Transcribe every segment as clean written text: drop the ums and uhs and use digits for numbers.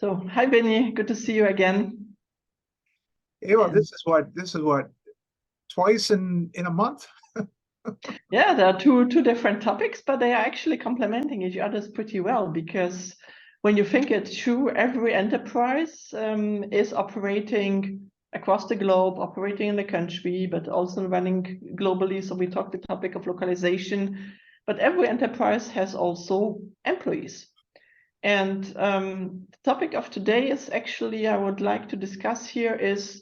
So, hi Benny, good to see you again. Eva, And this is what twice in a month? yeah, there are two different topics, but they are actually complementing each other pretty well because when you think it through, every enterprise is operating across the globe, operating in the country, but also running globally. So we talked the topic of localization, but every enterprise has also employees. And the topic of today is actually, I would like to discuss here is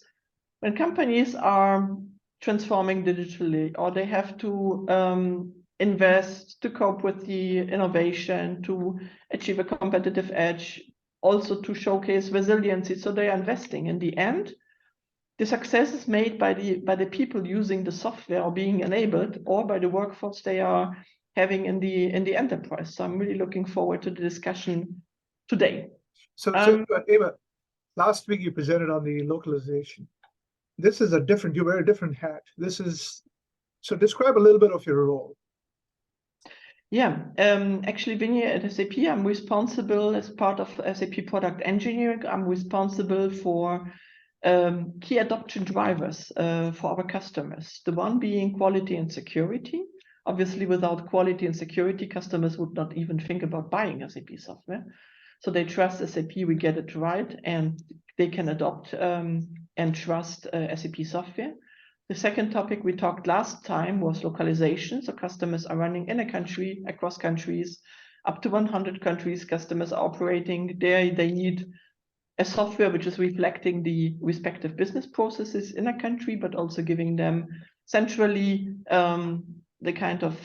when companies are transforming digitally, or they have to invest to cope with the innovation, to achieve a competitive edge, also to showcase resiliency. So they are investing. In the end, the success is made by the people using the software or being enabled, or by the workforce they are having in the enterprise. So I'm really looking forward to the discussion today. So Eva, last week you presented on the localization. This is you wear a different hat. So describe a little bit of your role. Yeah, actually, Vinny, at SAP, I'm responsible as part of SAP Product Engineering. I'm responsible for key adoption drivers for our customers. The one being quality and security. Obviously, without quality and security, customers would not even think about buying SAP software. So they trust SAP, we get it right, and they can adopt and trust SAP software. The second topic we talked last time was localization. So customers are running in a country, across countries, up to 100 countries. Customers are operating there. They need a software which is reflecting the respective business processes in a country, but also giving them centrally the kind of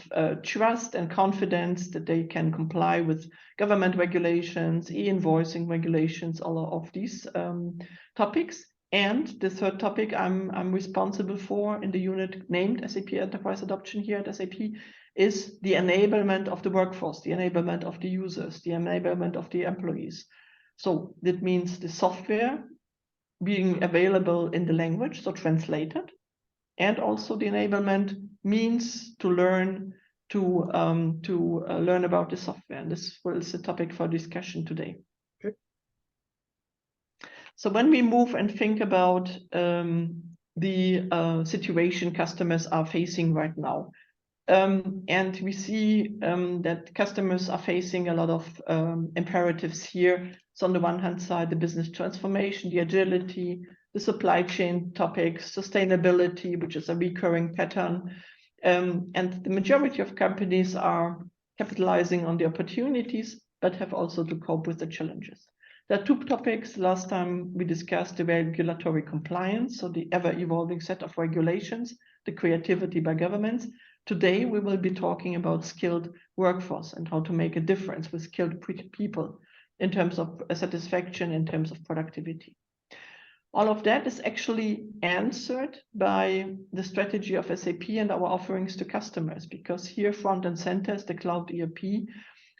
trust and confidence that they can comply with government regulations, e-invoicing regulations, all of these topics. And the third topic I'm responsible for in the unit named SAP Enterprise Adoption here at SAP is the enablement of the workforce, the enablement of the users, the enablement of the employees. So that means the software being available in the language, so translated, and also the enablement means to learn learn about the software. And this is the topic for discussion today. Okay. So when we move and think about the situation customers are facing right now, and we see that customers are facing a lot of imperatives here. So on the one hand side, the business transformation, the agility, the supply chain topics, sustainability, which is a recurring pattern. And the majority of companies are capitalizing on the opportunities, but have also to cope with the challenges. There are two topics. Last time we discussed the regulatory compliance, so the ever-evolving set of regulations, the creativity by governments. Today, we will be talking about skilled workforce and how to make a difference with skilled people in terms of satisfaction, in terms of productivity. All of that is actually answered by the strategy of SAP and our offerings to customers, because here front and center is the cloud ERP,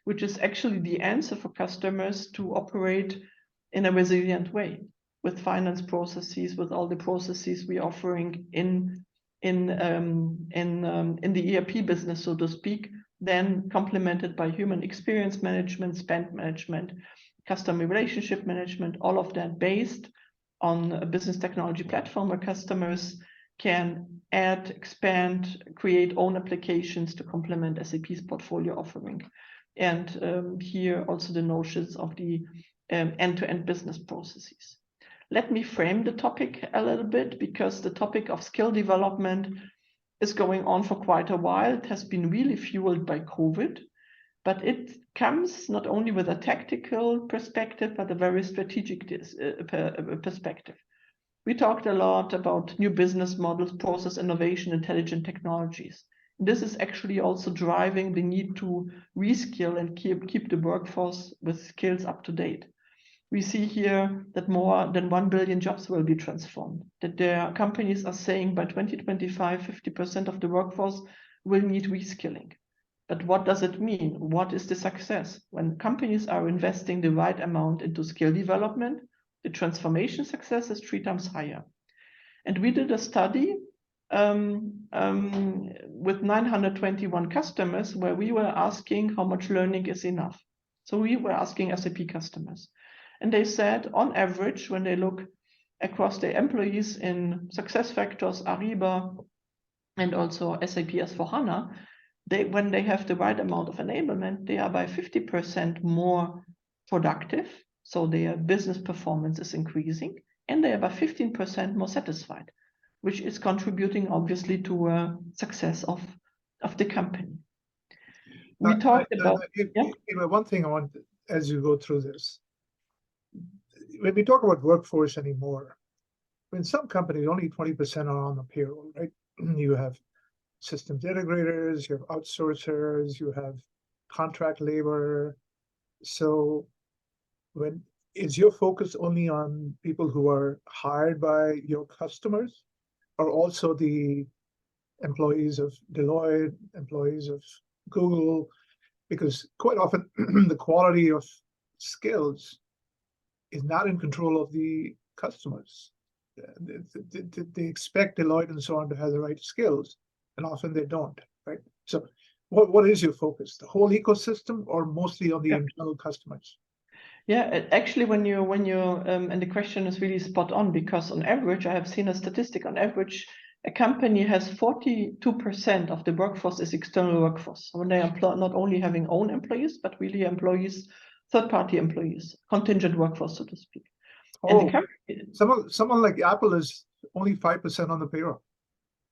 which is actually the answer for customers to operate in a resilient way with finance processes, with all the processes we're offering in the ERP business, so to speak, then complemented by human experience management, spend management, customer relationship management, all of that based on a business technology platform where customers can add, expand, create own applications to complement SAP's portfolio offering. And here also the notions of the end-to-end business processes. Let me frame the topic a little bit, because the topic of skill development is going on for quite a while. It has been really fueled by COVID, but it comes not only with a tactical perspective, but a very strategic perspective. We talked a lot about new business models, process innovation, intelligent technologies. This is actually also driving the need to reskill and keep the workforce with skills up to date. We see here that more than 1 billion jobs will be transformed, that their companies are saying by 2025, 50% of the workforce will need reskilling. But what does it mean? What is the success? When companies are investing the right amount into skill development, the transformation success is 3 times higher. And we did a study with 921 customers where we were asking how much learning is enough. So we were asking SAP customers. And they said, on average, when they look across their employees in SuccessFactors, Ariba, and also SAP S/4HANA, when they have the right amount of enablement, they are by 50% more productive. So their business performance is increasing, and they are by 15% more satisfied, which is contributing obviously to success of the company. We talked about one thing I want, as you go through this, when we talk about workforce anymore, in some companies only 20% are on the payroll, right? You have systems integrators, you have outsourcers, you have contract labor. So when is your focus only on people who are hired by your customers, or also the employees of Deloitte, employees of Google? Because quite often the quality of skills is not in control of the customers. They expect Deloitte and so on to have the right skills, and often they don't, right? So what is your focus? The whole ecosystem, or mostly on the internal customers? Yeah, actually, when you and the question is really spot on, because on average, I have seen a statistic. On average, a company has 42% of the workforce is external workforce. When they are not only having own employees, but really employees, third-party employees, contingent workforce, so to speak. Oh, someone like Apple is only 5% on the payroll.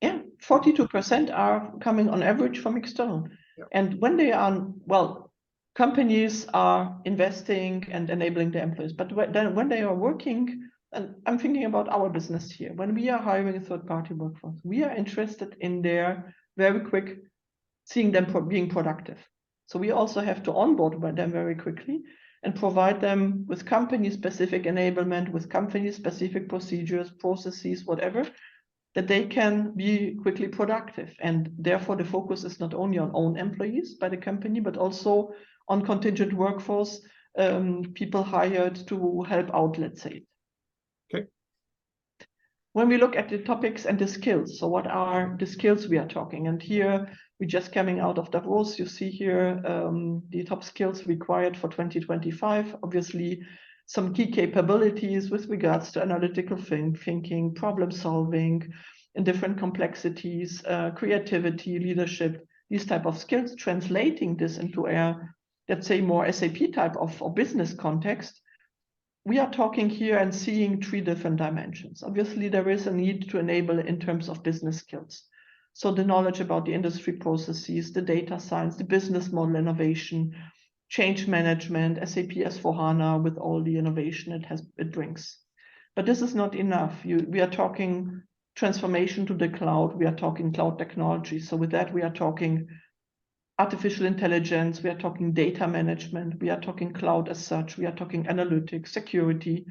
Yeah, 42% are coming on average from external. Yeah. And when they are, well, companies are investing and enabling their employees, but then when they are working, and I'm thinking about our business here, when we are hiring a third-party workforce, we are interested in their very quick, seeing them being productive. So we also have to onboard them very quickly and provide them with company-specific enablement, with company-specific procedures, processes, whatever, that they can be quickly productive. And therefore, the focus is not only on own employees by the company, but also on contingent workforce, people hired to help out, let's say. Okay. When we look at the topics and the skills, so what are the skills we are talking? And here, we're just coming out of Davos. You see here the top skills required for 2025. Obviously, some key capabilities with regards to analytical thinking, problem solving in different complexities, creativity, leadership, these type of skills, translating this into a, let's say, more SAP type of business context. We are talking here and seeing three different dimensions. Obviously, there is a need to enable in terms of business skills. So the knowledge about the industry processes, the data science, the business model innovation, change management, SAP S/4HANA with all the innovation it brings. But this is not enough. We are talking transformation to the cloud. We are talking cloud technology. So with that, we are talking artificial intelligence. We are talking data management. We are talking cloud as such. We are talking analytics, security,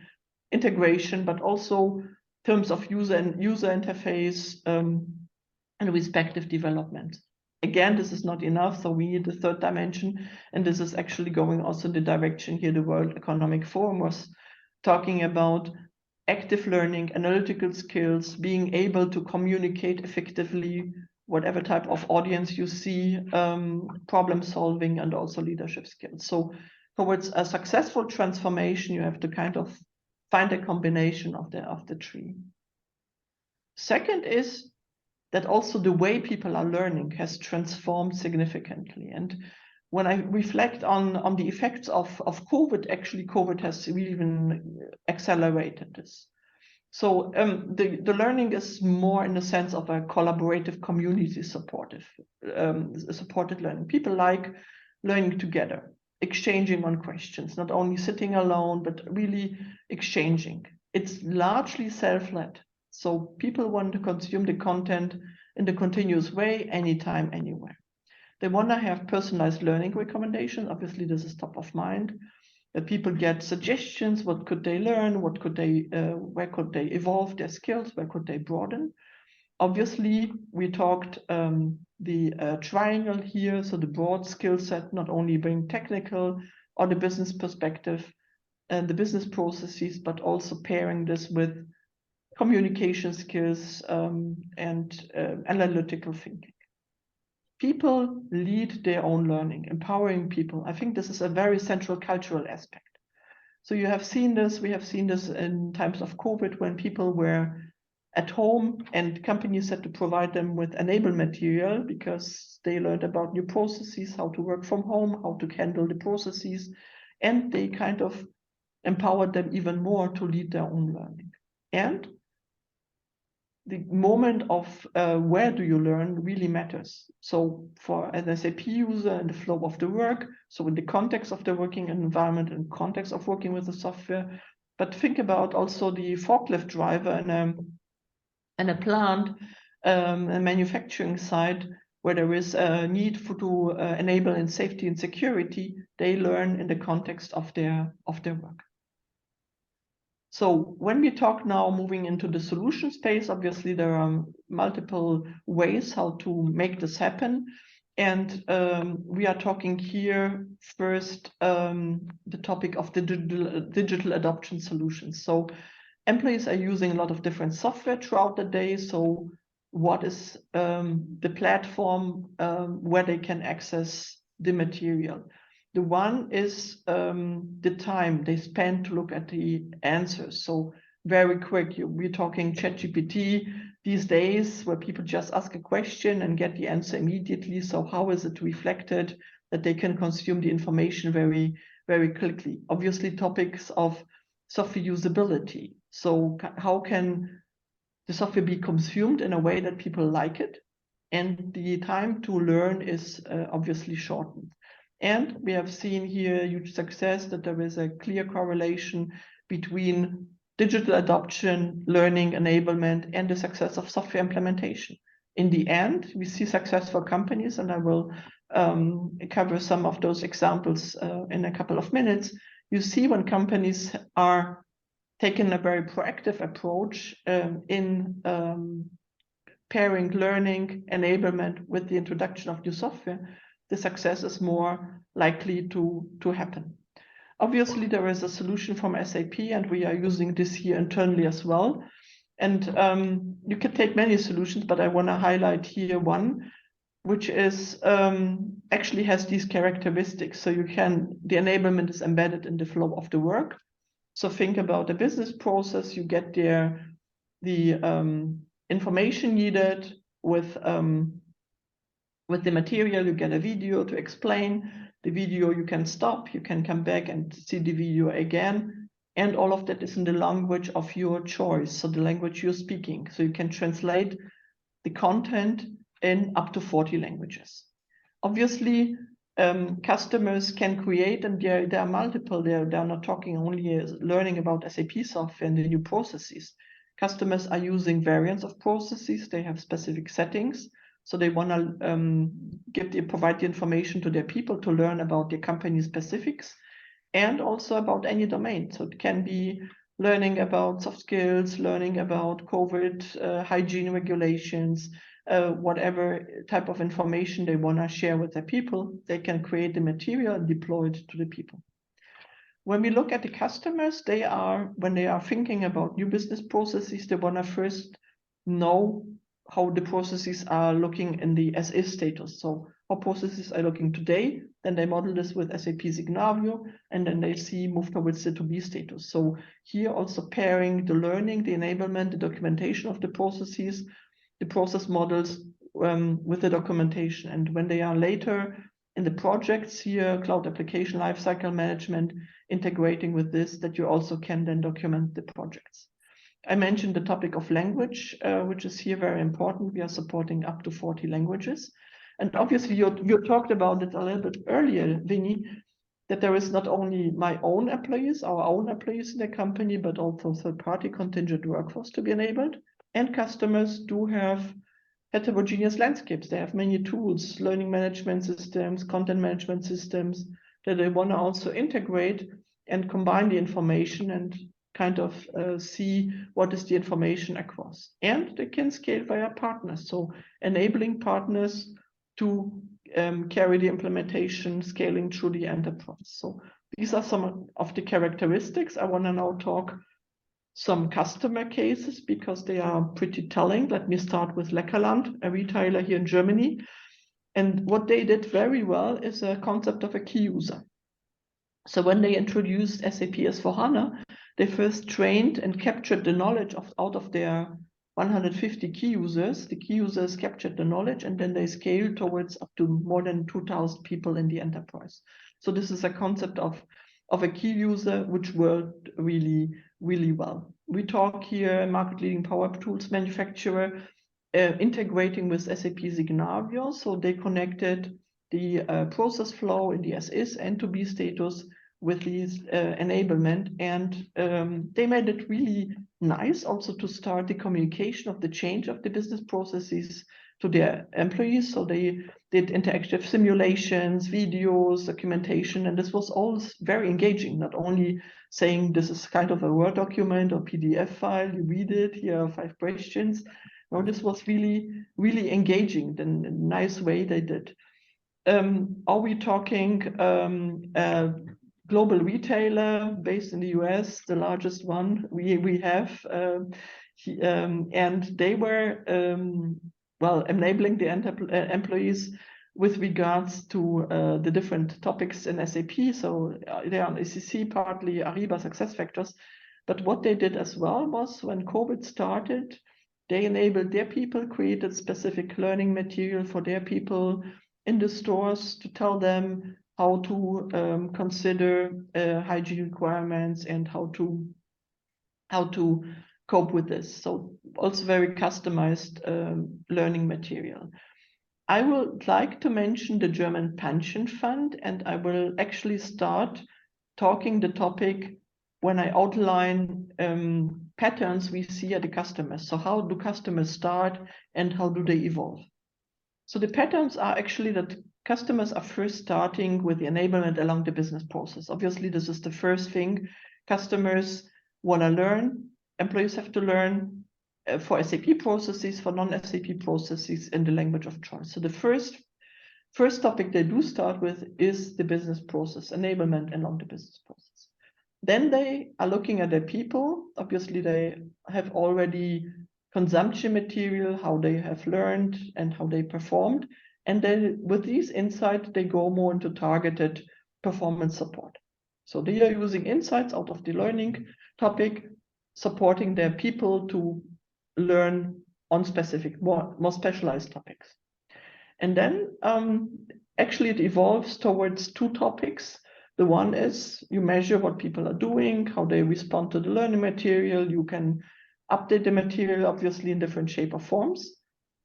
integration, but also terms of user interface and respective development. Again, this is not enough, so we need the third dimension, and this is actually going also in the direction here the World Economic Forum was talking about active learning, analytical skills, being able to communicate effectively, whatever type of audience you see, problem solving, and also leadership skills. So towards a successful transformation, you have to kind of find a combination of the three. Second is that also the way people are learning has transformed significantly. And when I reflect on the effects of COVID, actually COVID has even accelerated this. So the learning is more in the sense of a collaborative community supported learning. People like learning together, exchanging on questions, not only sitting alone, but really exchanging. It's largely self-led. So people want to consume the content in the continuous way, anytime, anywhere. They want to have personalized learning recommendations. Obviously, this is top of mind. That people get suggestions, what could they learn, what could they, where could they evolve their skills, where could they broaden. Obviously, we talked the triangle here, so the broad skill set, not only bring technical or the business perspective and the business processes, but also pairing this with communication skills and analytical thinking. People lead their own learning, empowering people. I think this is a very central cultural aspect. So you have seen this, we have seen this in times of COVID when people were at home and companies had to provide them with enable material because they learned about new processes, how to work from home, how to handle the processes, and they kind of empowered them even more to lead their own learning. And the moment of where do you learn really matters. So for an SAP user in the flow of the work, so in the context of the working environment and context of working with the software, but think about also the forklift driver in a plant, a manufacturing site where there is a need to enable in safety and security, they learn in the context of their work. So when we talk now moving into the solution space, obviously there are multiple ways how to make this happen. And we are talking here first the topic of the digital adoption solutions. So employees are using a lot of different software throughout the day. So what is the platform where they can access the material? The one is the time they spend to look at the answers. So very quick, we're talking ChatGPT these days where people just ask a question and get the answer immediately. So how is it reflected that they can consume the information very, very quickly? Obviously topics of software usability. So how can the software be consumed in a way that people like it? And the time to learn is obviously shortened. And we have seen here huge success that there is a clear correlation between digital adoption, learning enablement, and the success of software implementation. In the end, we see success for companies, and I will cover some of those examples in a couple of minutes. You see when companies are taking a very proactive approach in pairing learning enablement with the introduction of new software, the success is more likely to happen. Obviously, there is a solution from SAP, and we are using this here internally as well. And you can take many solutions, but I want to highlight here one, which is actually has these characteristics. So the enablement is embedded in the flow of the work. So think about the business process. You get there the information needed with the material. You get a video to explain the video. You can stop, you can come back and see the video again. And all of that is in the language of your choice. So the language you're speaking. So you can translate the content in up to 40 languages. Obviously, customers can create, and there are multiple, they're not talking only learning about SAP software and the new processes. Customers are using variants of processes. They have specific settings. So they want to provide the information to their people to learn about their company specifics and also about any domain. So it can be learning about soft skills, learning about COVID, hygiene regulations, whatever type of information they want to share with their people, they can create the material and deploy it to the people. When we look at the customers, when they are thinking about new business processes, they want to first know how the processes are looking in the as-is status. So how processes are looking today, then they model this with SAP Signavio, and then they move towards the to-be status. So here also pairing the learning, the enablement, the documentation of the processes, the process models with the documentation. And when they are later in the projects here, cloud application lifecycle management, integrating with this, that you also can then document the projects. I mentioned the topic of language, which is here very important. We are supporting up to 40 languages. And obviously you talked about it a little bit earlier, Vinny, that there is not only my own employees, our own employees in the company, but also third-party contingent workforce to be enabled. And customers do have heterogeneous landscapes. They have many tools, learning management systems, content management systems that they want to also integrate and combine the information and kind of see what is the information across. And they can scale via partners. So enabling partners to carry the implementation, scaling through the enterprise. So these are some of the characteristics. I want to now talk some customer cases because they are pretty telling. Let me start with Leckerland, a retailer here in Germany. And what they did very well is a concept of a key user. So when they introduced SAP S/4HANA, they first trained and captured the knowledge out of their 150 key users. The key users captured the knowledge, and then they scaled towards up to more than 2,000 people in the enterprise. So this is a concept of a key user which worked really, really well. We talk here market-leading power tools manufacturer integrating with SAP Signavio. So they connected the process flow in the as-is and to-be status with these enablement, and they made it really nice also to start the communication of the change of the business processes to their employees. So they did interactive simulations, videos, documentation, and this was all very engaging, not only saying this is kind of a Word document or PDF file, you read it, here are 5 questions. No, this was really, really engaging in a nice way they did. Are we talking global retailer based in the US, the largest one we have, and they were well enabling the employees with regards to the different topics in SAP. So they are on ECC, partly Ariba SuccessFactors. But what they did as well was when COVID started, they enabled their people, created specific learning material for their people in the stores to tell them how to consider hygiene requirements and how to cope with this. So also very customized learning material. I would like to mention the German pension fund, and I will actually start talking the topic when I outline patterns we see at the customers. So how do customers start and how do they evolve? So the patterns are actually that customers are first starting with the enablement along the business process. Obviously, this is the first thing customers want to learn. Employees have to learn for SAP processes, for non-SAP processes in the language of choice. So the first topic they do start with is the business process, enablement along the business process. Then they are looking at their people. Obviously, they have already consumption material, how they have learned and how they performed. And then with these insights, they go more into targeted performance support. So they are using insights out of the learning topic, supporting their people to learn on specific, more specialized topics. And then actually it evolves towards 2 topics. The one is you measure what people are doing, how they respond to the learning material. You can update the material, obviously, in different shape or forms,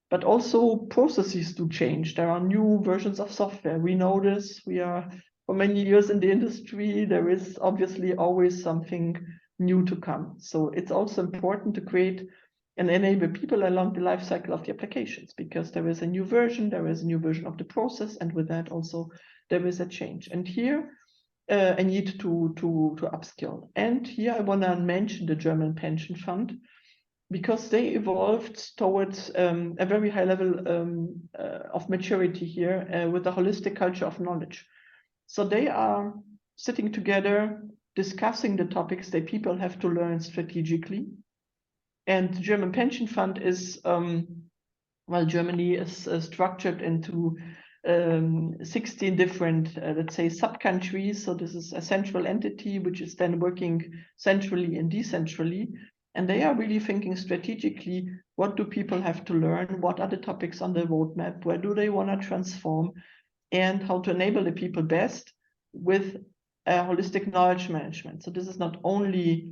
but also processes do change. There are new versions of software. We know this. We are for many years in the industry. There is obviously always something new to come. So it's also important to create and enable people along the life cycle of the applications, because there is a new version, of the process, and with that also there is a change. And here a need to upskill. And here I want to mention the German pension fund, because they evolved towards a very high level of maturity here with a holistic culture of knowledge. So they are sitting together, discussing the topics that people have to learn strategically. And the German pension fund is, well, Germany is structured into 16 different, let's say, sub-countries. So this is a central entity, which is then working centrally and decentrally. And they are really thinking strategically, what do people have to learn? What are the topics on the roadmap? Where do they want to transform? And how to enable the people best with a holistic knowledge management. So this is not only,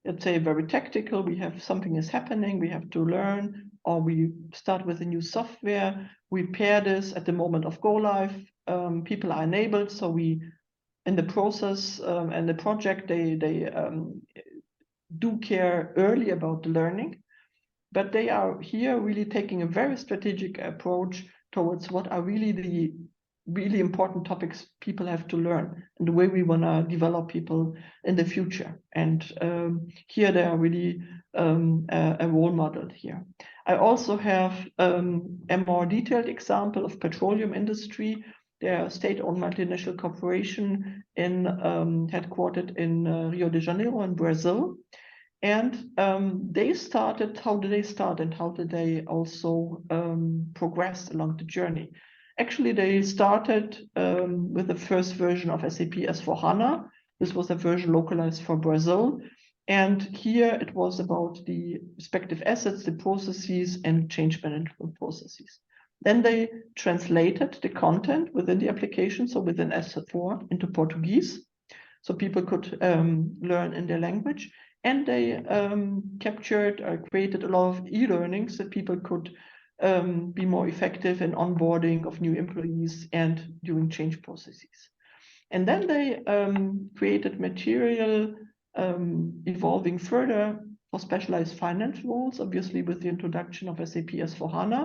let's say, very tactical. We have something is happening, we have to learn, or we start with a new software. We pair this at the moment of go live. People are enabled. So we, in the process and the project, they do care early about the learning, but they are here really taking a very strategic approach towards what are really the really important topics people have to learn and the way we want to develop people in the future. And here they are really a role model here. I also have a more detailed example of petroleum industry. They're a state-owned multinational corporation headquartered in Rio de Janeiro in Brazil. And they started, how did they start and how did they also progress along the journey? actually they started with the first version of SAP S/4HANA. This was a version localized for Brazil. And here it was about the respective assets, the processes, and change management processes. Then they translated the content within the application, so within S4 into Portuguese, so people could learn in their language. And they captured or created a lot of e-learnings that people could be more effective in onboarding of new employees and during change processes. And then they created material evolving further for specialized finance roles, obviously with the introduction of SAP S/4HANA,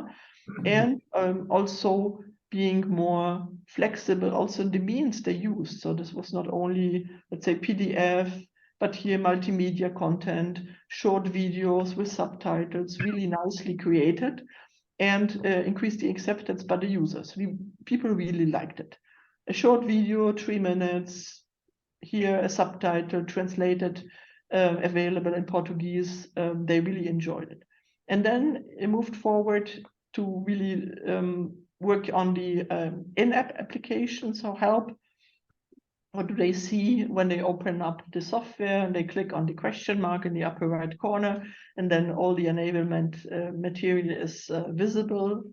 and also being more flexible also in the means they used. So this was not only, let's say, PDF, but here multimedia content, short videos with subtitles, really nicely created, and increased the acceptance by the users. People really liked it. A short video, 3 minutes, here a subtitle translated, available in Portuguese. They really enjoyed it. And then it moved forward to really work on the in-app applications, so help. What do they see when they open up the software and they click on the question mark in the upper right corner, and then all the enablement material is visible,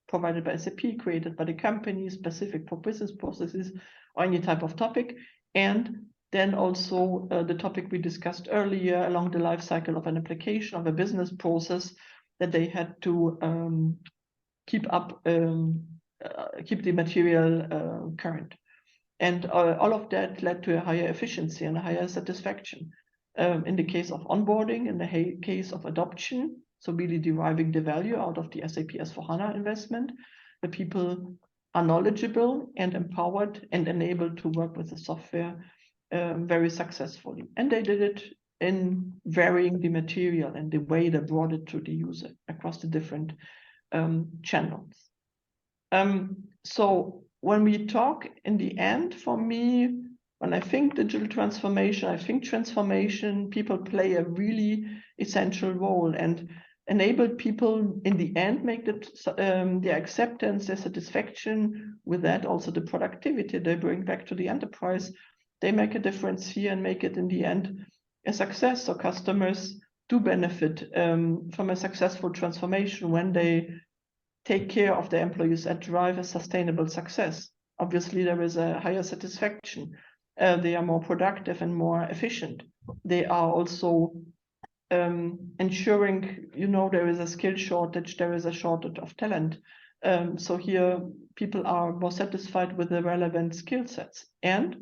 provided by SAP, created by the company, specific for business processes or any type of topic. And then also the topic we discussed earlier along the life cycle of an application, of a business process, that they had to keep the material current. And all of that led to a higher efficiency and a higher satisfaction. In the case of onboarding, in the case of adoption, so really deriving the value out of the SAP S/4HANA investment, the people are knowledgeable and empowered and enabled to work with the software very successfully. And they did it in varying the material and the way they brought it to the user across the different channels. So when we talk in the end, for me, when I think digital transformation, I think transformation, people play a really essential role, and enabled people in the end make the acceptance, their satisfaction, with that also the productivity they bring back to the enterprise. They make a difference here and make it in the end a success. So customers do benefit from a successful transformation when they take care of their employees and drive a sustainable success. Obviously, there is a higher satisfaction. They are more productive and more efficient. They are also ensuring, there is a skill shortage, there is a shortage of talent. So here, people are more satisfied with the relevant skill sets. And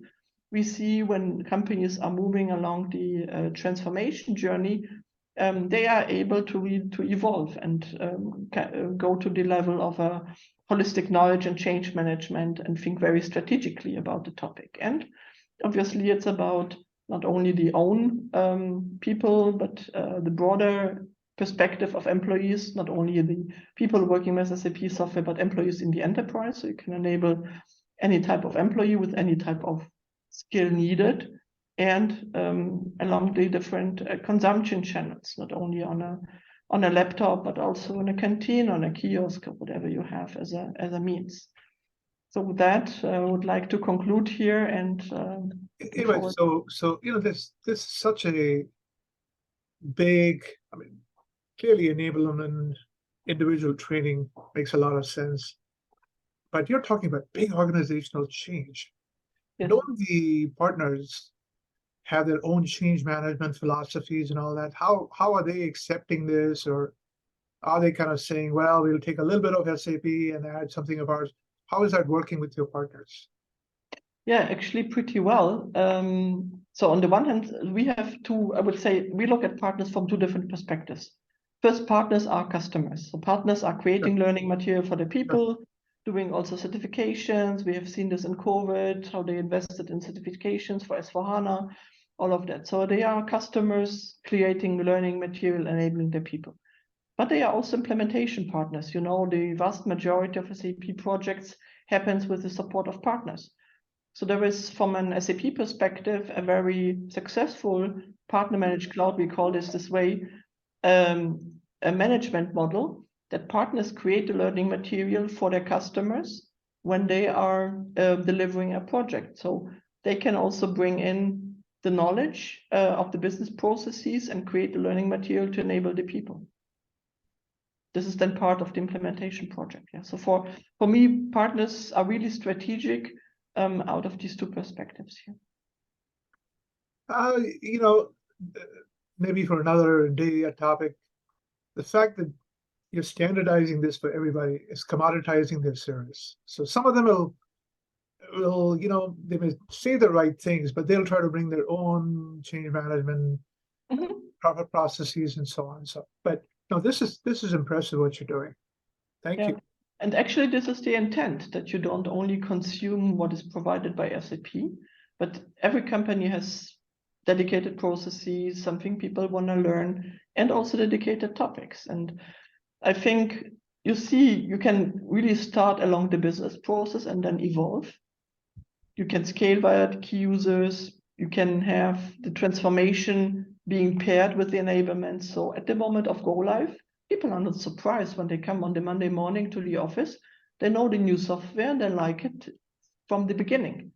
we see when companies are moving along the transformation journey, they are able to evolve and go to the level of a holistic knowledge and change management and think very strategically about the topic. And obviously it's about not only the own people, but the broader perspective of employees, not only the people working with SAP software, but employees in the enterprise. So you can enable any type of employee with any type of skill needed, and along the different consumption channels, not only on a laptop, but also in a canteen, on a kiosk, or whatever you have as a means. So with that, I would like to conclude here. And Eva, so this is such a big, clearly enablement, individual training makes a lot of sense, but you're talking about big organizational change. yes. Don't the partners have their own change management philosophies and all that? How are they accepting this, or are they kind of saying, well, we'll take a little bit of SAP and add something of ours? How is that working with your partners? Yeah, actually pretty well. So on the one hand, we have I would say, we look at partners from two different perspectives. First, partners are customers. So partners are creating learning material for the people, doing also certifications. We have seen this in COVID, how they invested in certifications for S/4HANA, all of that. So they are customers creating learning material, enabling their people. But they are also implementation partners. The vast majority of SAP projects happens with the support of partners. So there is, from an SAP perspective, a very successful partner-managed cloud, we call this way, a management model that partners create the learning material for their customers when they are delivering a project. So they can also bring in the knowledge of the business processes and create the learning material to enable the people. This is then part of the implementation project. Yeah. So for me, partners are really strategic out of these two perspectives here. You know, maybe for another day a topic, the fact that you're standardizing this for everybody is commoditizing their service. So some of them will, you know, they may say the right things, but they'll try to bring their own change management, proper processes, and so on. So, but no, this is impressive what you're doing. Thank you. And actually, this is the intent, that you don't only consume what is provided by SAP, but every company has dedicated processes, something people want to learn, and also dedicated topics. And I think you can really start along the business process and then evolve. You can scale via the key users. You can have the transformation being paired with the enablement. So at the moment of go live, people are not surprised when they come on the Monday morning to the office. They know the new software and they like it from the beginning.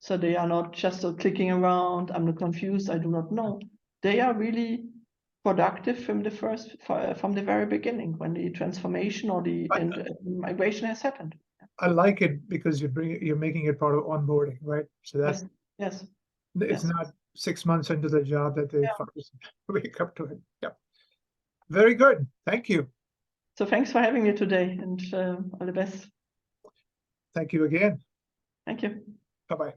So they are not just clicking around. I'm not confused. I do not know. They are really productive from the very beginning when the transformation or the migration has happened. I like it because you're making it part of onboarding, right? So that's yes. It's not 6 months into the job that they wake up to it. Yeah. Very good. Thank you. So thanks for having me today, and all the best. Thank you again. Thank you. Bye-bye.